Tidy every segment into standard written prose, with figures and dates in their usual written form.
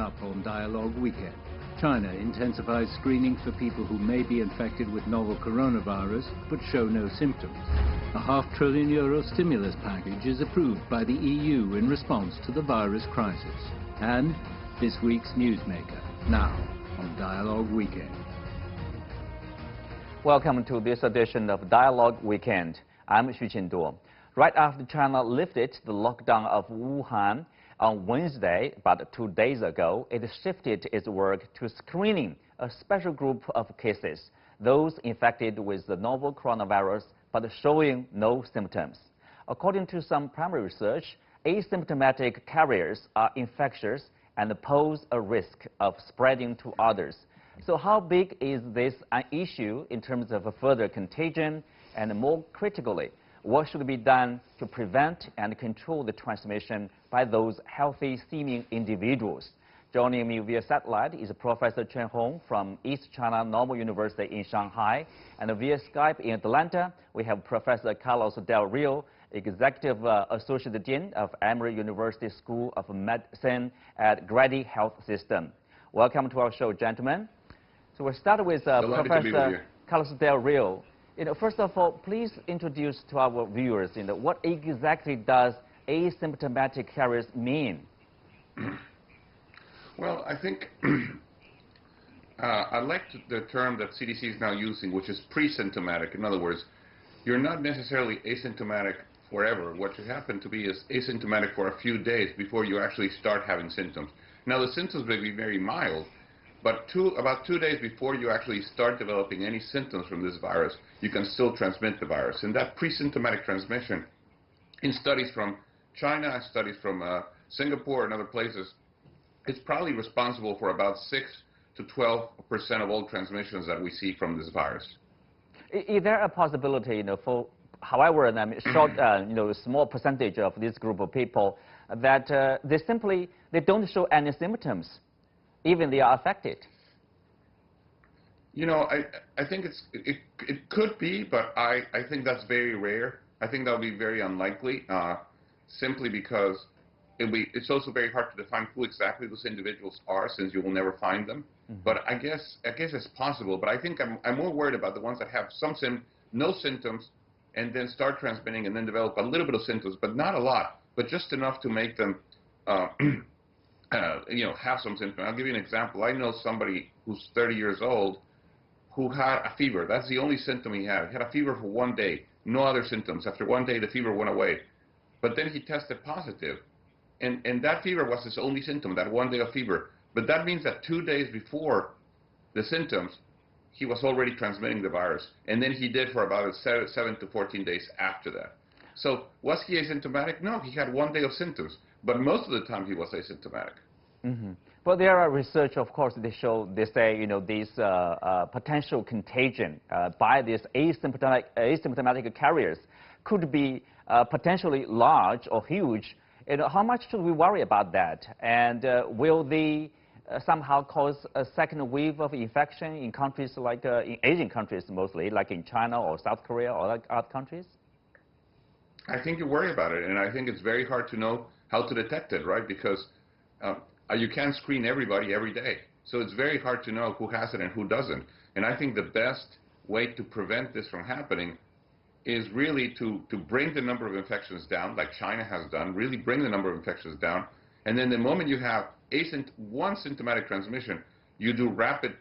up on Dialogue Weekend. China intensifies screening for people who may be infected with novel coronavirus but show no symptoms. A €500 billion stimulus package is approved by the EU in response to the virus crisis. And this week's Newsmaker, now on Dialogue Weekend. Welcome to this edition of Dialogue Weekend. I'm Xu Qinduo. Right after China lifted the lockdown of Wuhan on Wednesday, about 2 days ago, it shifted its work to screening a special group of cases, those infected with the novel coronavirus but showing no symptoms. According to some primary research, asymptomatic carriers are infectious and pose a risk of spreading to others. So how big is this an issue in terms of a further contagion, and more critically, what should be done to prevent and control the transmission by those healthy-seeming individuals? Joining me via satellite is Professor Chen Hong from East China Normal University in Shanghai, and via Skype in Atlanta, we have Professor Carlos Del Rio, Executive Associate Dean of Emory University School of Medicine at Grady Health System. Welcome to our show, gentlemen. So we'll start with Professor Carlos Del Rio. First of all, please introduce to our viewers, what exactly does asymptomatic carriers mean? Well, I think I like the term that CDC is now using, which is pre-symptomatic. In other words, you're not necessarily asymptomatic forever. What you happen to be is asymptomatic for a few days before you actually start having symptoms. Now, the symptoms may be very mild, but about 2 days before you actually start developing any symptoms from this virus, you can still transmit the virus. And that pre-symptomatic transmission, in studies from China and studies from Singapore and other places, it's probably responsible for about 6 to 12% of all transmissions that we see from this virus. Is there a possibility, for however short, small percentage of this group of people that they don't show any symptoms, even they are affected? I think it could be, but I think that's very rare. I think that would be very unlikely, simply because it's also very hard to define who exactly those individuals are, since you will never find them. Mm-hmm. But I guess it's possible. But I think I'm more worried about the ones that have no symptoms, and then start transmitting, and then develop a little bit of symptoms, but not a lot, but just enough to make them have some symptoms. I'll give you an example. I know somebody who's 30 years old who had a fever. That's the only symptom he had. He had a fever for 1 day, no other symptoms. After 1 day, the fever went away. But then he tested positive. And that fever was his only symptom, that 1 day of fever. But that means that 2 days before the symptoms, he was already transmitting the virus. And then he did for about 7 to 14 days after that. So was he asymptomatic? No, he had 1 day of symptoms. But most of the time he was asymptomatic. Mm-hmm. But there are research, of course, they say, these potential contagion by these asymptomatic carriers could be potentially large or huge. How much should we worry about that? And will they somehow cause a second wave of infection in countries like, in Asian countries mostly, like in China or South Korea or like other countries? I think you worry about it, and I think it's very hard to know how to detect it, right? Because you can't screen everybody every day. So it's very hard to know who has it and who doesn't. And I think the best way to prevent this from happening is really to bring the number of infections down, like China has done, really bring the number of infections down. And then the moment you have one symptomatic transmission, you do rapid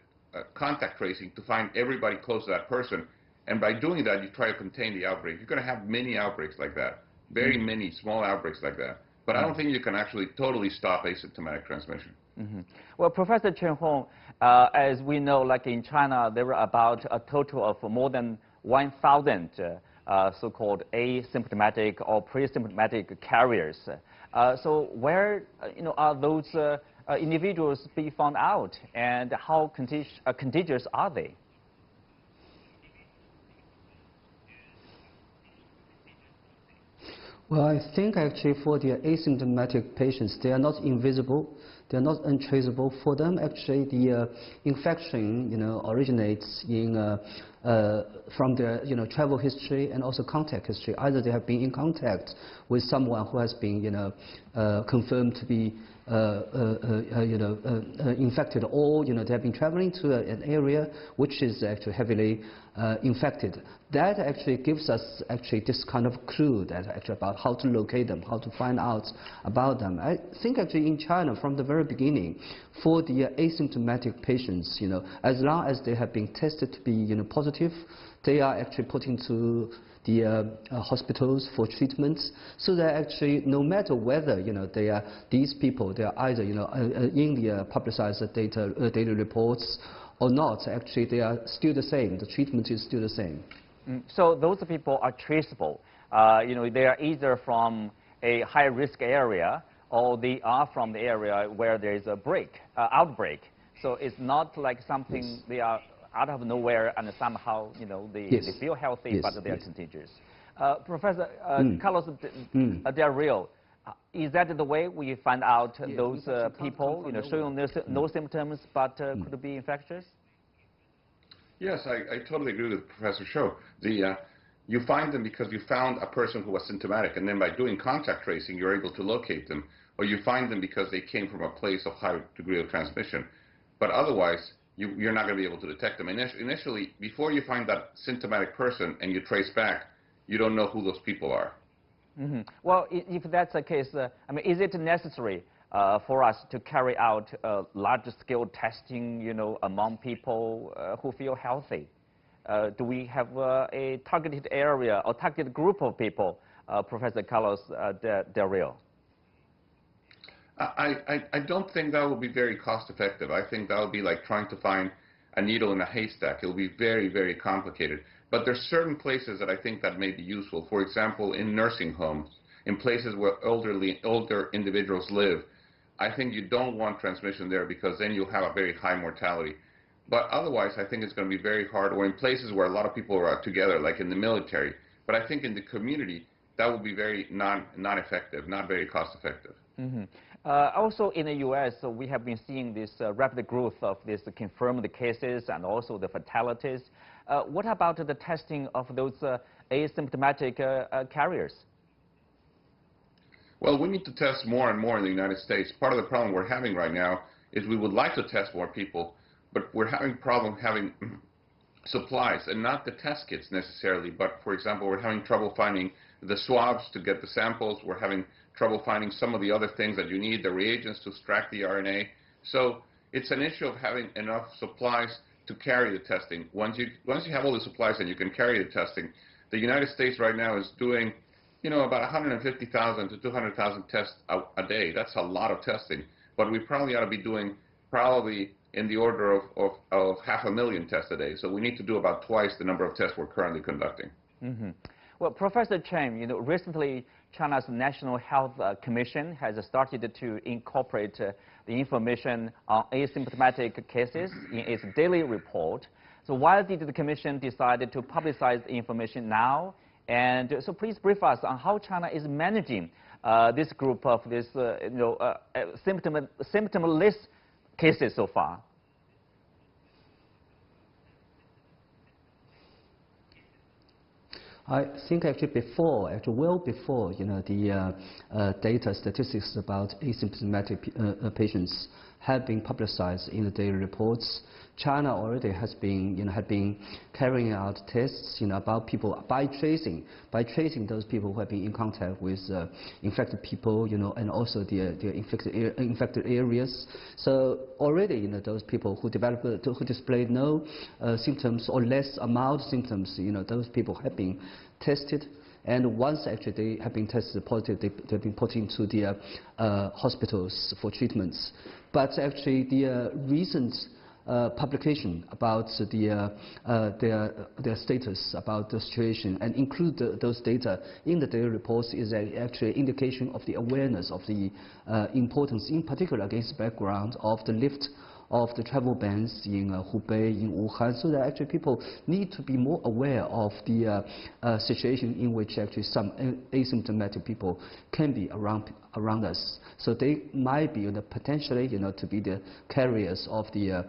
contact tracing to find everybody close to that person. And by doing that, you try to contain the outbreak. You're going to have many outbreaks like that, very many small outbreaks like that. But I don't think you can actually totally stop asymptomatic transmission. Mm-hmm. Well, Professor Chen Hong, as we know, like in China, there are about a total of more than 1,000 so-called asymptomatic or pre-symptomatic carriers. So where are those individuals be found out, and how contagious are they? Well, I think actually for the asymptomatic patients, they are not invisible. They are not untraceable. For them, actually, the infection, originates from their, travel history and also contact history. Either they have been in contact with someone who has been, confirmed to be infected, or they have been traveling to an area which is actually heavily infected. That actually gives us this kind of clue that about how to locate them, how to find out about them. I think actually in China from the very beginning, for the asymptomatic patients, as long as they have been tested to be positive, they are actually put into the hospitals for treatments, so that actually no matter whether these people they are either in the publicized daily reports or not, actually they are still the same. The treatment is still the same. So those people are traceable. They are either from a high-risk area or they are from the area where there is a outbreak. So it's not like something Yes. They are out of nowhere and somehow they, Yes. they feel healthy, Yes. but they are Yes. contagious. Professor Carlos Del Rio, is that the way we find out those people showing no symptoms but could be infectious? Yes, I totally agree with Professor Shou. You find them because you found a person who was symptomatic, and then by doing contact tracing, you're able to locate them. Or you find them because they came from a place of high degree of transmission. But otherwise, you're not going to be able to detect them. Initially, before you find that symptomatic person and you trace back, you don't know who those people are. Mm-hmm. Well, if that's the case, is it necessary for us to carry out large-scale testing, among people who feel healthy? Do we have a targeted area or targeted group of people, Professor Carlos Del Rio? I don't think that will be very cost-effective. I think that will be like trying to find a needle in a haystack. It will be very, very complicated. But there's certain places that I think that may be useful. For example, in nursing homes, in places where older individuals live, I think you don't want transmission there because then you'll have a very high mortality. But otherwise, I think it's going to be very hard, or in places where a lot of people are together, like in the military. But I think in the community, that will be very non-effective, not very cost-effective. Mm-hmm. Also in the U.S., we have been seeing this rapid growth of these confirmed cases and also the fatalities. What about the testing of those asymptomatic carriers? Well, we need to test more and more in the United States. Part of the problem we're having right now is we would like to test more people, but we're having a problem having supplies, and not the test kits necessarily, but for example, we're having trouble finding the swabs to get the samples. We're having trouble finding some of the other things that you need, the reagents to extract the RNA. So it's an issue of having enough supplies to carry the testing. Once you have all the supplies and you can carry the testing, the United States right now is doing about 150,000 to 200,000 tests a day. That's a lot of testing. But we probably ought to be doing in the order of 500,000 tests a day. So we need to do about twice the number of tests we're currently conducting. Mm-hmm. Well, Professor Chen, recently China's National Health Commission has started to incorporate the information on asymptomatic cases in its daily report. So why did the Commission decide to publicize the information now? And so please brief us on how China is managing this group of symptomless cases so far. I think actually well before, the data statistics about asymptomatic patients have been publicized in the daily reports, China already has been, had been carrying out tests, about people by tracing those people who have been in contact with infected people, and also the infected areas. So already, those people who displayed no symptoms or less mild symptoms, those people have been tested. And once actually they have been tested positive, they've been put into the hospitals for treatments. But actually, the recent publication about their status, about the situation, and include those data in the daily reports is actually an indication of the awareness of the importance, in particular against the background of the lift of the travel bans in Hubei, in Wuhan, so that actually people need to be more aware of the situation in which actually some asymptomatic people can be around us. So they might be potentially to be the carriers of the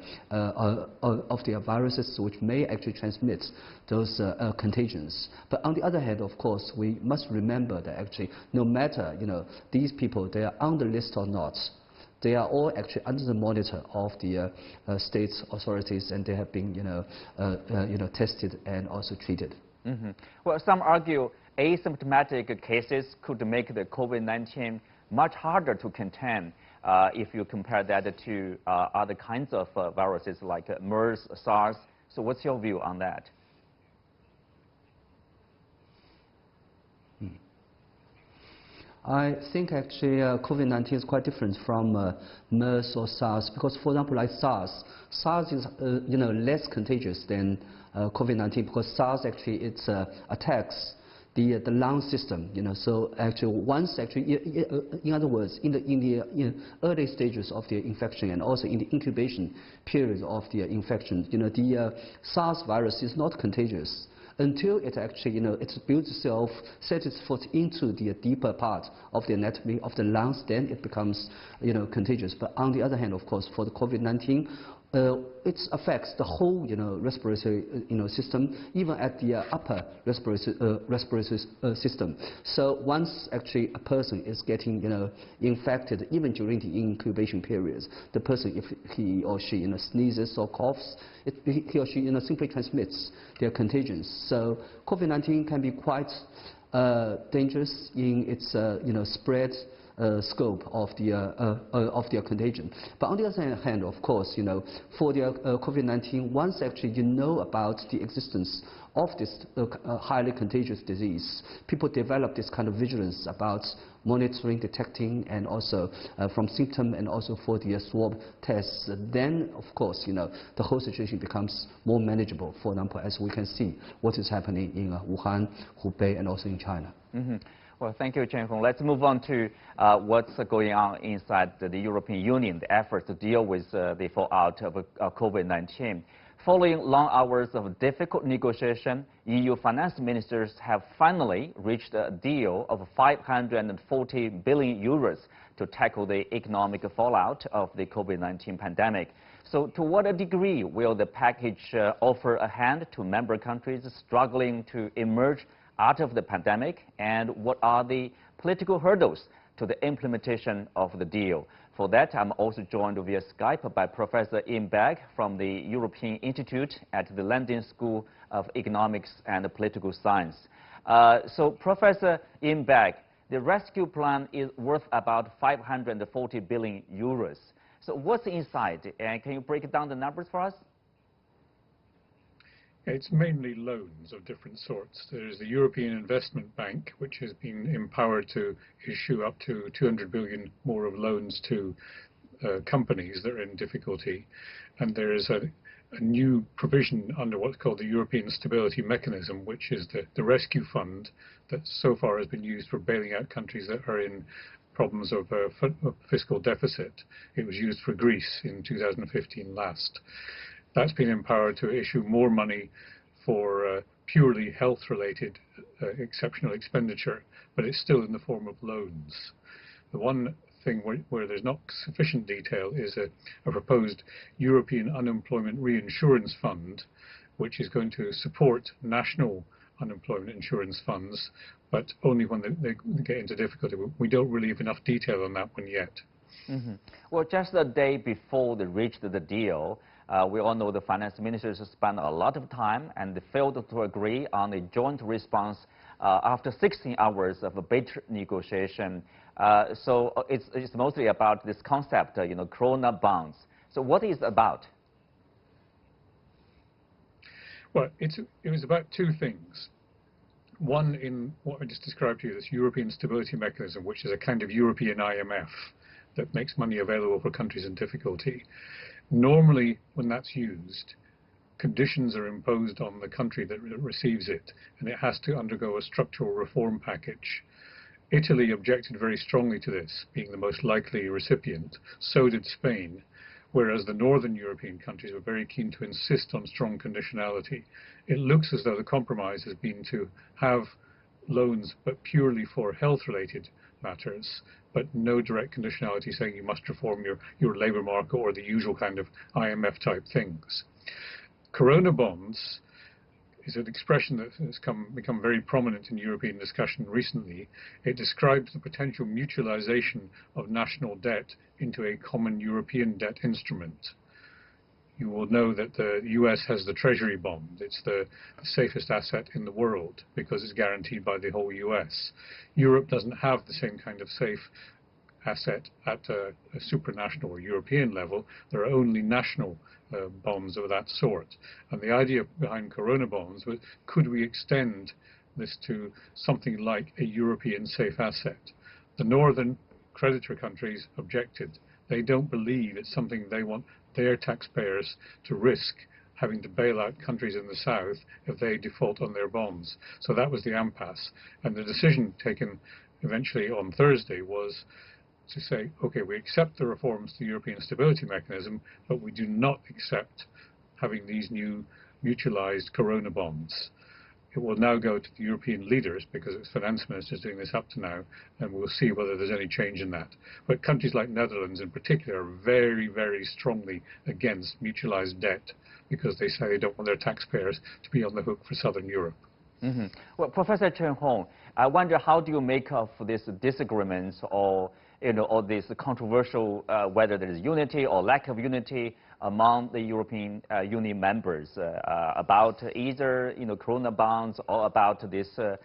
viruses which may actually transmit those contagions. But on the other hand, of course, we must remember that actually no matter these people, they are on the list or not, they are all actually under the monitor of the state authorities, and they have been tested and also treated. Mm-hmm. Well, some argue asymptomatic cases could make the COVID-19 much harder to contain if you compare that to other kinds of viruses like MERS, SARS. So what's your view on that? I think actually COVID-19 is quite different from MERS or SARS, because for example like SARS is less contagious than COVID-19, because SARS actually attacks the lung system, so actually once actually, in other words, in the early stages of the infection and also in the incubation period of the infection, the SARS virus is not contagious until it actually, it builds itself, sets its foot into the deeper part of the anatomy of the lungs, then it becomes, contagious. But on the other hand, of course, for the COVID-19, it affects the whole, respiratory, system, even at the upper respiratory system. So once actually a person is getting, infected, even during the incubation periods, the person, if he or she, sneezes or coughs, he or she, simply transmits their contagions. So COVID-19 can be quite dangerous in its, spread scope of the contagion. But on the other hand, of course, for the COVID-19, once actually you know about the existence of this highly contagious disease, people develop this kind of vigilance about monitoring, detecting, and also from symptom and also for the swab tests. Then, of course, the whole situation becomes more manageable. For example, as we can see what is happening in Wuhan, Hubei, and also in China. Mm-hmm. Well, thank you, Chen Hong. Let's move on to what's going on inside the European Union, the efforts to deal with the fallout of COVID-19. Following long hours of difficult negotiation, EU finance ministers have finally reached a deal of 540 billion euros to tackle the economic fallout of the COVID-19 pandemic. So to what degree will the package offer a hand to member countries struggling to emerge out of the pandemic, and what are the political hurdles to the implementation of the deal? For that, I'm also joined via Skype by Professor Ian Bagg from the European Institute at the London School of Economics and Political Science. So, Professor Ian Bagg, the rescue plan is worth about 540 billion euros. So what's inside, and can you break down the numbers for us? It's mainly loans of different sorts. There is the European Investment Bank, which has been empowered to issue up to 200 billion more of loans to companies that are in difficulty. And there is a new provision under what's called the European Stability Mechanism, which is the rescue fund that so far has been used for bailing out countries that are in problems of fiscal deficit. It was used for Greece in 2015 last. That's been empowered to issue more money for purely health-related exceptional expenditure, but it's still in the form of loans. The one thing where there's not sufficient detail is a proposed European Unemployment Reinsurance Fund, which is going to support national unemployment insurance funds, but only when they get into difficulty. We don't really have enough detail on that one yet. Mm-hmm. Well, just a day before they reached the deal, we all know the finance ministers spent a lot of time and they failed to agree on a joint response after 16 hours of a bitter negotiation. So it's mostly about this concept, Corona bonds. So what is it about? Well, it was about two things. One, in what I just described to you, this European Stability Mechanism, which is a kind of European IMF that makes money available for countries in difficulty. Normally, when that's used, conditions are imposed on the country that receives it, and it has to undergo a structural reform package. Italy objected very strongly to this, being the most likely recipient. So did Spain, whereas the northern European countries were very keen to insist on strong conditionality. It looks as though the compromise has been to have loans but purely for health-related matters, but no direct conditionality saying you must reform your labour market or the usual kind of IMF-type things. Corona bonds is an expression that has become very prominent in European discussion recently. It describes the potential mutualization of national debt into a common European debt instrument. You will know that the US has the Treasury bond. It's the safest asset in the world because it's guaranteed by the whole US. Europe doesn't have the same kind of safe asset at a supranational or European level. There are only national bonds of that sort. And the idea behind Corona bonds was, could we extend this to something like a European safe asset? The northern creditor countries objected. They don't believe it's something they want their taxpayers to risk, having to bail out countries in the south if they default on their bonds. So that was the impasse. And the decision taken eventually on Thursday was to say, okay, we accept the reforms to the European Stability Mechanism, but we do not accept having these new mutualized Corona bonds. It will now go to the European leaders, because it's finance ministers doing this up to now, and we'll see whether there's any change in that. But countries like Netherlands in particular are very, very strongly against mutualized debt, because they say they don't want their taxpayers to be on the hook for Southern Europe. Mm-hmm. Well, Professor Chen Hong, I wonder, how do you make of these disagreements or this controversial whether there is unity or lack of unity among the European Union members about either Corona bonds or about this to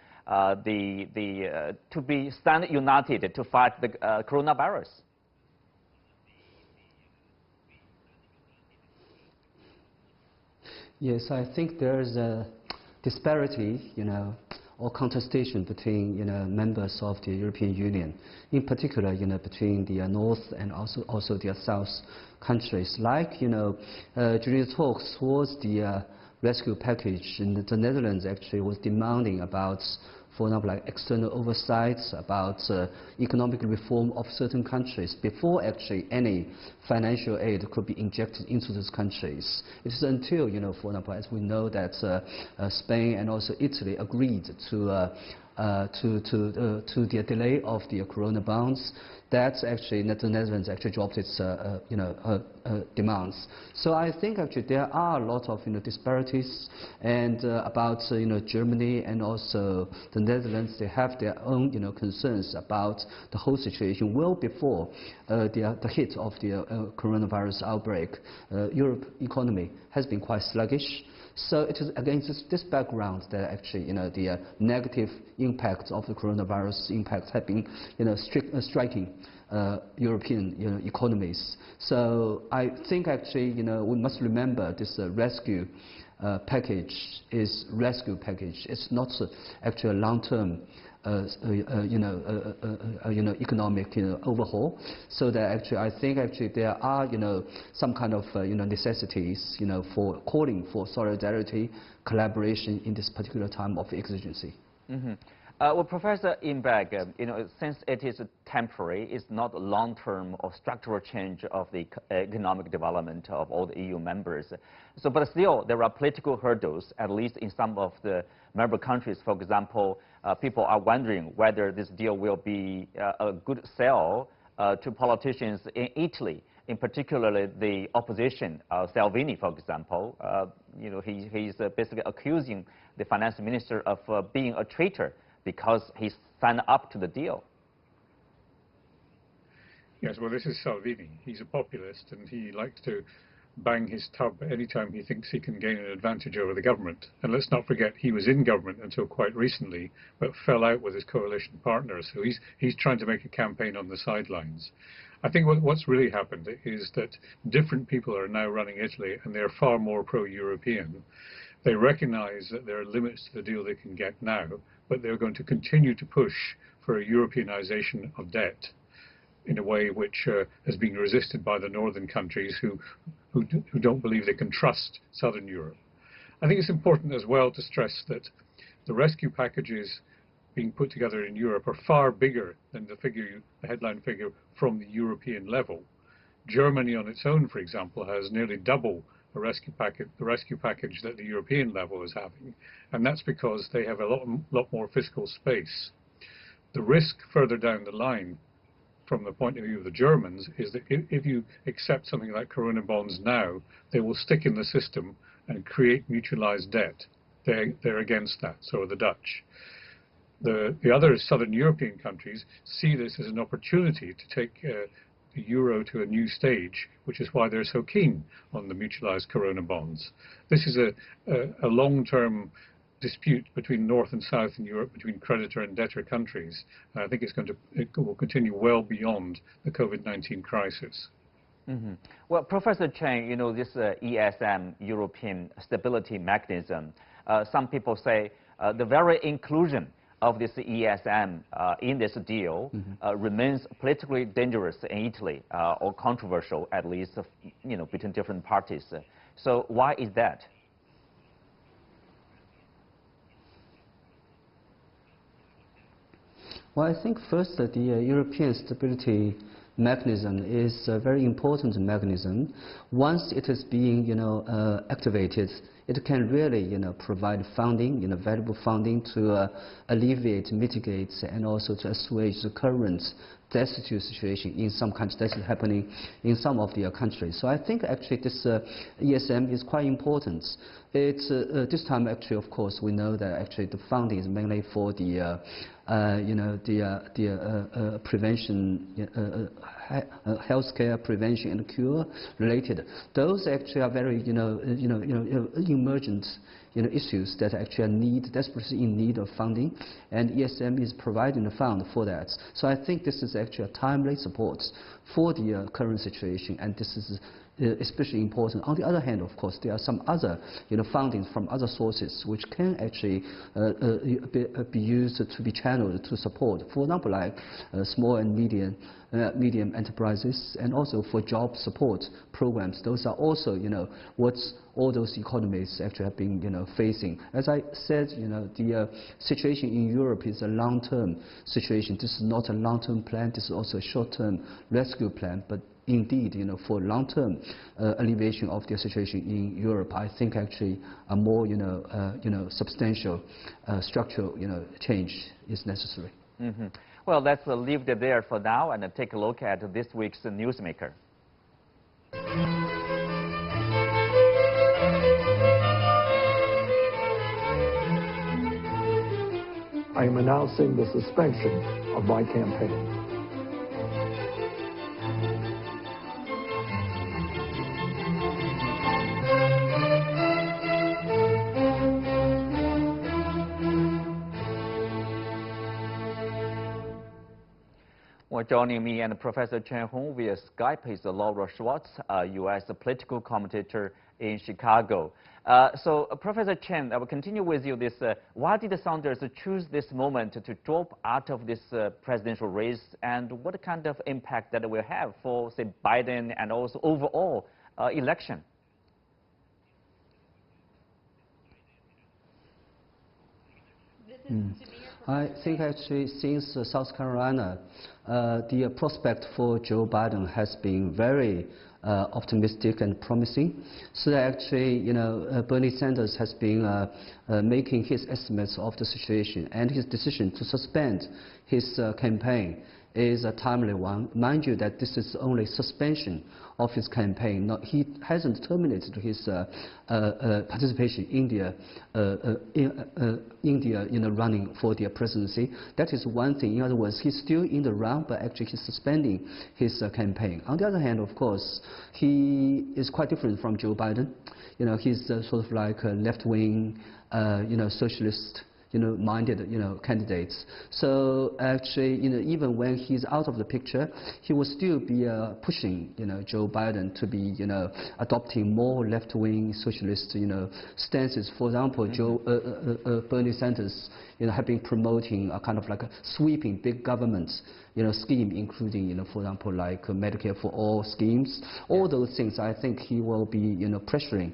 be stand united to fight the coronavirus? Yes, I think there's a disparity, or contestation between, members of the European Union, in particular, between the North and also the South countries. Like, during the talks towards the rescue package, and the Netherlands actually was demanding about, for example, like external oversights, about economic reform of certain countries before actually any financial aid could be injected into those countries. It is until, for example, as we know that Spain and also Italy agreed to the delay of the Corona bonds, that actually the Netherlands actually dropped its demands. So I think actually there are a lot of disparities, and about Germany and also the Netherlands, they have their own concerns about the whole situation. Well before the hit of the coronavirus outbreak, Europe economy has been quite sluggish. So it is against this background that actually the negative impact of the coronavirus impact have been striking European economies. So I think actually we must remember this rescue package is rescue package. It's not actually a long-term economic overhaul. So that actually I think actually there are some kind of necessities for calling for solidarity, collaboration in this particular time of exigency. Mm-hmm. Well, Professor Imberg, since it is temporary, it's not long-term or structural change of the economic development of all the EU members. So, but still, there are political hurdles, at least in some of the member countries. For example, people are wondering whether this deal will be a good sell to politicians in Italy, in particular the opposition, Salvini, for example. He's basically accusing the finance minister of being a traitor because he signed up to the deal. Yes, well, this is Salvini. He's a populist, and he likes to bang his tub anytime he thinks he can gain an advantage over the government. And let's not forget, he was in government until quite recently, but fell out with his coalition partners. So he's trying to make a campaign on the sidelines. I think what's really happened is that different people are now running Italy, and they're far more pro-European. They recognize that there are limits to the deal they can get now, but they're going to continue to push for a Europeanization of debt in a way which has been resisted by the northern countries who don't believe they can trust southern Europe. I think it's important as well to stress that the rescue packages being put together in Europe are far bigger than the headline figure from the European level. Germany on its own, for example, has nearly double the rescue package that the European level is having, and that's because they have a lot more fiscal space. The risk further down the line, from the point of view of the Germans, is that if you accept something like Corona bonds now, they will stick in the system and create mutualized debt. They're against that, so are the Dutch. The other southern European countries see this as an opportunity to take the euro to a new stage, which is why they're so keen on the mutualized Corona bonds. This is a long-term dispute between North and South in Europe, between creditor and debtor countries. I think it will continue well beyond the COVID-19 crisis. Mm-hmm. Well, Professor Chen, you know, this ESM, European Stability Mechanism, some people say the very inclusion of this ESM in this deal remains politically dangerous in Italy, or controversial, at least, you know, between different parties. So why is that? Well, I think first that the European Stability Mechanism is a very important mechanism. Once it is being, activated, it can really, provide funding, valuable funding to alleviate, mitigate, and also to assuage the current destitute situation in some countries. That is happening in some of the countries. So I think actually this ESM is quite important. It's this time actually, of course, we know that actually the funding is mainly for the prevention, healthcare prevention and cure related. Those actually are very emergent issues that actually are desperately in need of funding, and ESM is providing the fund for that. So I think this is actually a timely support for the current situation, and this is especially important. On the other hand, of course, there are some other funding from other sources which can actually be used to be channeled to support, for example, like small and medium enterprises, and also for job support programs. Those are also what all those economies actually have been facing. As I said, the situation in Europe is a long-term situation. This is not a long-term plan. This is also a short-term rescue plan. But indeed, for long-term alleviation of the situation in Europe, I think actually a more substantial structural change is necessary. Mm-hmm. Well, let's leave it there for now and take a look at this week's Newsmaker. I am announcing the suspension of my campaign. Well, joining me and Professor Chen Hong via Skype is Laura Schwartz, a U.S. political commentator in Chicago. So, Professor Chen, I will continue with you this. Why did the Sanders choose this moment to drop out of this presidential race, and what kind of impact that it will have for, say, Biden and also overall election? I think actually since South Carolina, the prospect for Joe Biden has been very optimistic and promising. So that actually, Bernie Sanders has been making his estimates of the situation, and his decision to suspend his campaign is a timely one. Mind you that this is only suspension of his campaign. He hasn't terminated his participation in the running for the presidency. That is one thing. In other words, he's still in the round, but actually he's suspending his campaign. On the other hand, of course, he is quite different from Joe Biden. He's sort of like a left-wing, socialist minded, candidates. So actually, even when he's out of the picture, he will still be pushing, Joe Biden to be, adopting more left-wing socialist, stances. For example, Bernie Sanders, have been promoting a kind of like a sweeping big government, scheme, including, for example, like Medicare for All schemes. All those things, I think he will be, pressuring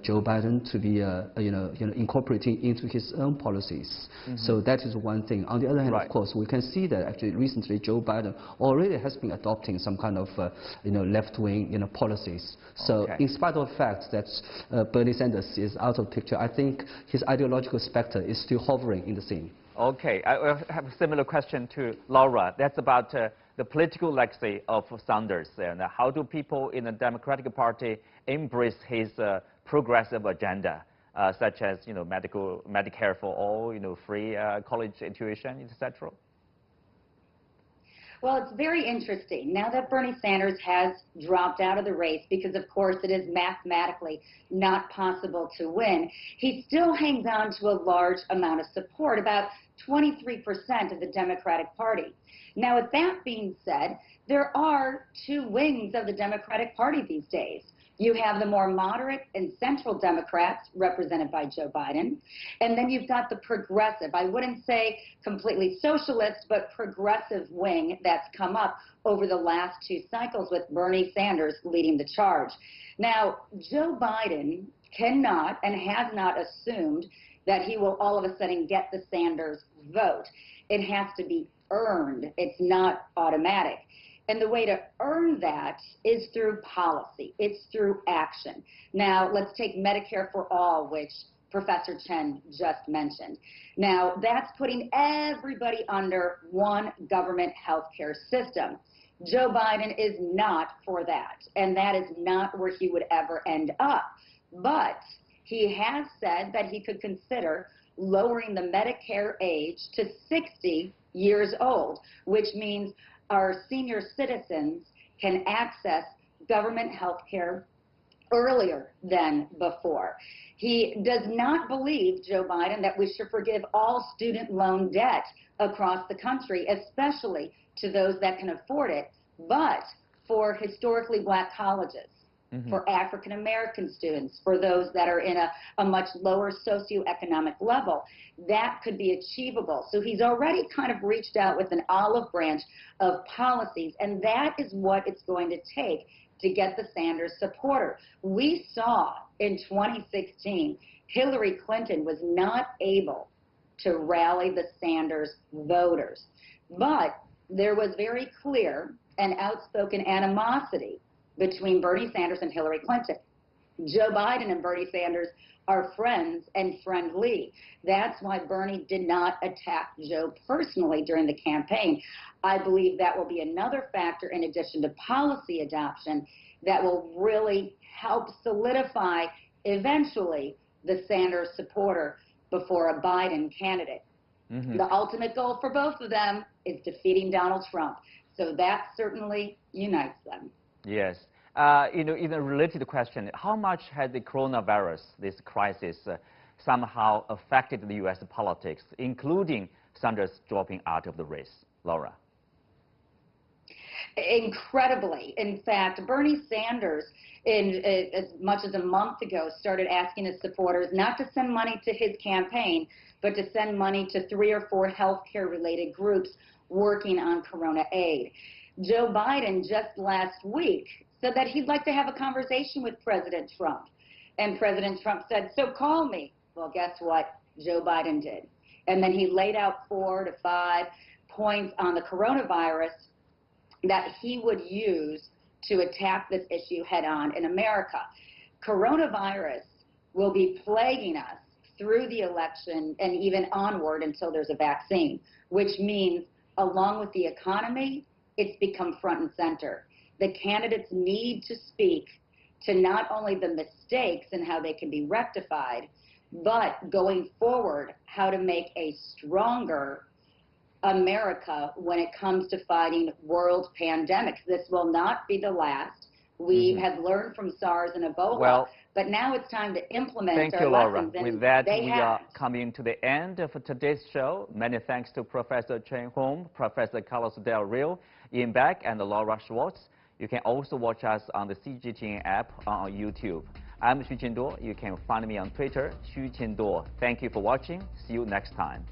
Joe Biden to be, incorporating into his own policies. So that is one thing. On the other hand, of course, we can see that actually recently Joe Biden already has been adopting some kind of, left-wing, policies. So in spite of the fact that Bernie Sanders is out of the picture, I think his ideological specter is still hovering in the scene. Okay, I have a similar question to Laura. That's about the political legacy of Sanders, and how do people in the Democratic Party embrace his progressive agenda, such as Medicare for all, free college tuition, etc. Well, it's very interesting. Now that Bernie Sanders has dropped out of the race, because of course it is mathematically not possible to win, he still hangs on to a large amount of support, about 23% of the Democratic Party. Now, with that being said, there are two wings of the Democratic Party these days. You have the more moderate and central Democrats, represented by Joe Biden, and then you've got the progressive, I wouldn't say completely socialist, but progressive wing that's come up over the last two cycles with Bernie Sanders leading the charge. Now, Joe Biden cannot and has not assumed that he will all of a sudden get the Sanders vote. It has to be earned. It's not automatic. And the way to earn that is through policy. It's through action. Now, let's take Medicare for All, which Professor Chen just mentioned. Now, that's putting everybody under one government health care system. Joe Biden is not for that, and that is not where he would ever end up. But he has said that he could consider lowering the Medicare age to 60 years old, which means our senior citizens can access government health care earlier than before. He does not believe, Joe Biden, that we should forgive all student loan debt across the country, especially to those that can afford it, but for historically black colleges, for African American students, for those that are in a much lower socioeconomic level, that could be achievable. So he's already kind of reached out with an olive branch of policies, and that is what it's going to take to get the Sanders supporter. We saw in 2016, Hillary Clinton was not able to rally the Sanders voters, but there was very clear and outspoken animosity between Bernie Sanders and Hillary Clinton. Joe Biden and Bernie Sanders are friends and friendly. That's why Bernie did not attack Joe personally during the campaign. I believe that will be another factor, in addition to policy adoption, that will really help solidify eventually the Sanders supporter before a Biden candidate. The ultimate goal for both of them is defeating Donald Trump. So that certainly unites them. Yes. In a related question, how much has the coronavirus, this crisis, somehow affected the U.S. politics, including Sanders dropping out of the race? Laura? Incredibly. In fact, Bernie Sanders, as much as a month ago, started asking his supporters not to send money to his campaign, but to send money to 3 or 4 healthcare-related groups working on corona aid. Joe Biden just last week said that he'd like to have a conversation with President Trump. And President Trump said, so call me. Well, guess what? Joe Biden did. And then he laid out 4 to 5 points on the coronavirus that he would use to attack this issue head on in America. Coronavirus will be plaguing us through the election and even onward until there's a vaccine, which means along with the economy, it's become front and center. The candidates need to speak to not only the mistakes and how they can be rectified, but going forward, how to make a stronger America when it comes to fighting world pandemics. This will not be the last. We have learned from SARS and Ebola, but now it's time to implement our lessons. Thank you, Laura. With that, we are coming to the end of today's show. Many thanks to Professor Chen Hong, Professor Carlos Del Rio, Ian Beck, and Laura Schwartz. You can also watch us on the CGTN app on YouTube. I'm Xu Qinduo. You can find me on Twitter, Xu Qinduo. Thank you for watching. See you next time.